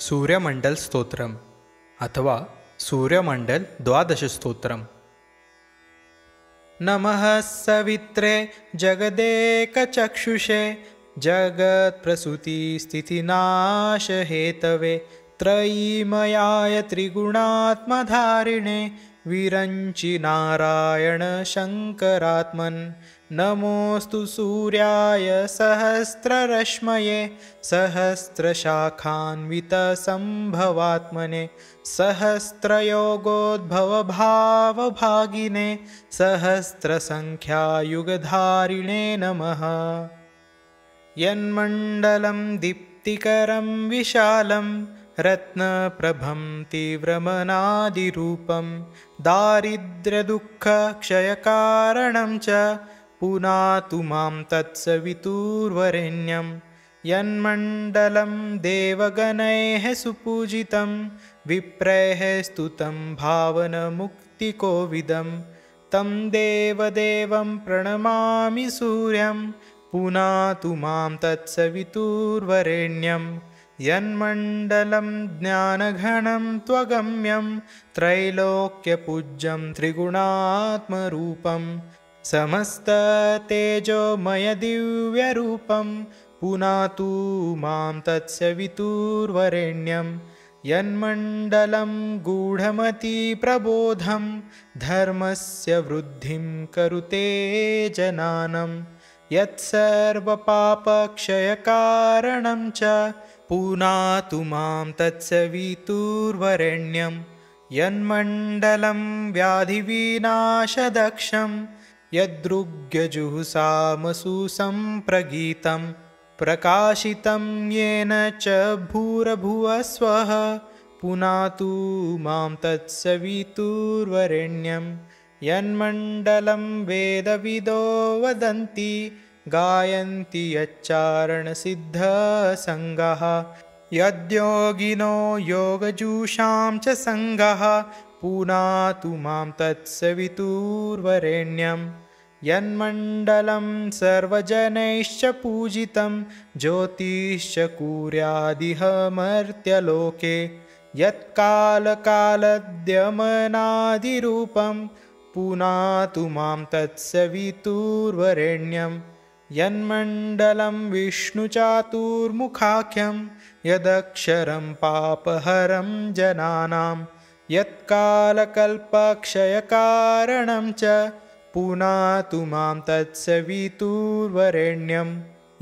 सूर्यमंडल स्तोत्रम अथवा सूर्यमंडल द्वादश स्तोत्रम। नमः सवित्रे जगदेकचक्षुषे जगत्प्रसूतिस्थितिनाशहेतवे त्रयीमयाय त्रिगुणात्मधारिणे विरञ्चि नारायण शङ्करात्मन्। नमोऽस्तु सूर्याय सहस्ररश्मये सहस्रशाखान्वितसम्भवात्मने सहस्रयोगोद्भवभावभागिने सहस्रसङ्ख्यायुगधारिणे नमः। यन्मण्डलं दीप्तिकरं विशालं रत्नप्रभं तीव्रमनादिरूपं दारिद्र्यदुःखक्षयकारणं च पुनातु मां तत्सवितुर्वरेण्यं। यन्मण्डलं देवगणैः सुपूजितं विप्रैः स्तुतं भावनमुक्तिकोविदं तं देवदेवं प्रणमामि सूर्यं पुनातु मां तत्सवितुर्वरेण्यं। यन्मण्डलं ज्ञानघनं त्वगम्यं त्रैलोक्यपूज्यं त्रिगुणात्मरूपं समस्ततेजोमयदिव्यरूपं पुनातु मां तत्सवितुर्वरेण्यं। यन्मण्डलं गूढमतिप्रबोधं धर्मस्य वृद्धिं करुते जनानं यत्सर्वपापक्षयकारणं च पुनातु मां तत्सवितुर्वरेण्यं। यन्मण्डलं व्याधिविनाशदक्षं यदृग्यजुहुसामसु सम्प्रगीतं प्रकाशितं येन च भूरभुवस्वः पुनातु मां तत्सवितुर्वरेण्यं। यन्मण्डलं वेदविदो वदन्ति गायन्ति यच्चारणसिद्धसङ्गः यद्योगिनो योगजुषां च सङ्गः पुनातु मां तत्सवितुर्वरेण्यं। यन्मण्डलं सर्वजनैश्च पूजितं ज्योतिश्च कुर्यादिह मर्त्यलोके यत्कालकालद्यमनादिरूपं पुनातु मां तत्सवितुर्वरेण्यं। यन्मण्डलं विष्णुचातुर्मुखाख्यं यदक्षरं पापहरं जनानां यत्कालकल्पक्षयकारणं च पुनातु मां तत्सवितुर्वरेण्यं।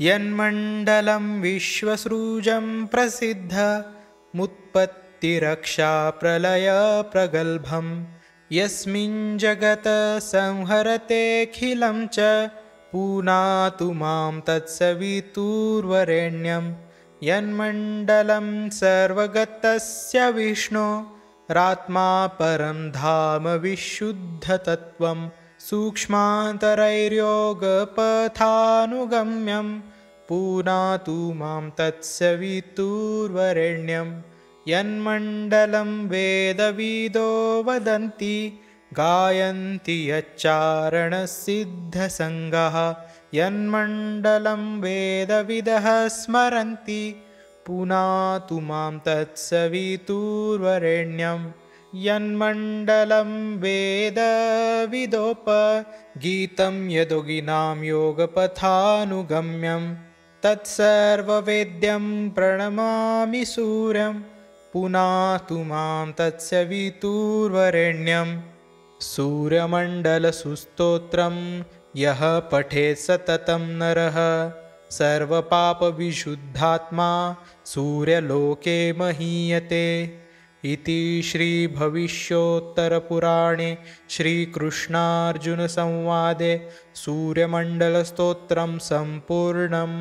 यन्मण्डलं विश्वसृजं प्रसिद्धमुत्पत्तिरक्षाप्रलयप्रगल्भं यस्मिन् जगत् संहरतेऽखिलं च पुनातु मां तत्सवितुर्वरेण्यं। यन्मण्डलं सर्वगतस्य विष्णो रात्मा परं धाम विशुद्धतत्त्वं सूक्ष्मान्तरैर्योगपथानुगम्यं पुनातु मां तत्सवितुर्वरेण्यं। यन्मण्डलं वेदविदो वदन्ति गायन्ति यच्चारणसिद्धसङ्गः यन्मण्डलं वेदविदः स्मरन्ति पुनातु मां तत्सवितुर्वरेण्यं। यन्मण्डलं वेदविदोपगीतं यदोगिनां योगपथानुगम्यं तत्सर्ववेद्यं प्रणमामि सूर्यं पुनातु मां तत्सवितुर्वरेण्यं। सूर्यमण्डलस्तोत्रं यः पठेत् सततं नरः सर्वपापविशुद्धात्मा सूर्यलोके महीयते। इति श्रीभविष्योत्तरपुराणे श्रीकृष्णार्जुनसंवादे सूर्यमण्डलस्तोत्रं सम्पूर्णम्।